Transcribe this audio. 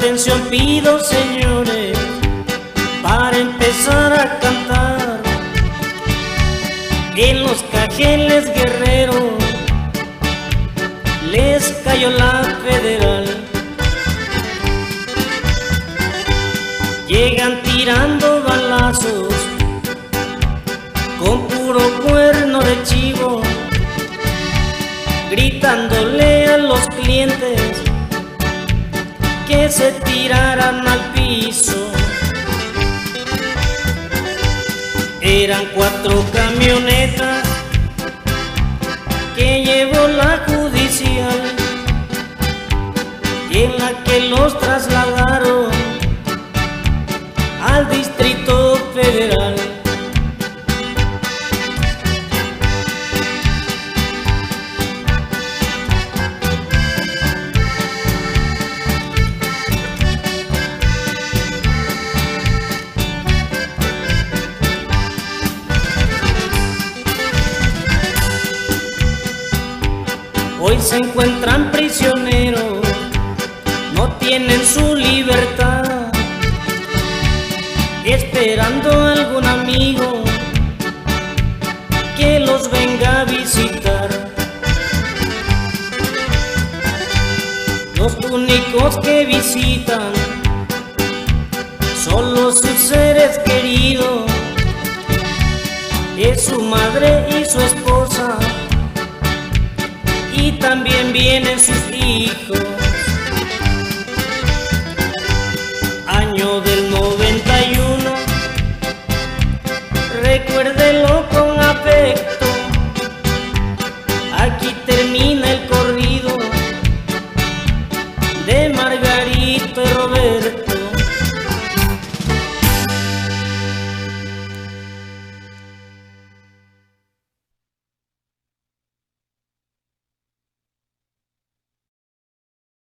atención pido, señores, para empezar a cantar. En los Cajeles, Guerrero, les cayó la federal. Llegan tirando balazos con puro cuerno de chivo, gritándole a los clientes que se tiraran al piso. Eran 4 camionetas que llevó la judicial y en la que los trasladaron al Distrito Federal. Hoy se encuentran prisioneros, no tienen su libertad, esperando a algún amigo que los venga a visitar. Los únicos que visitan son los sus seres queridos, es su madre y su esposa, y también vienen sus hijos.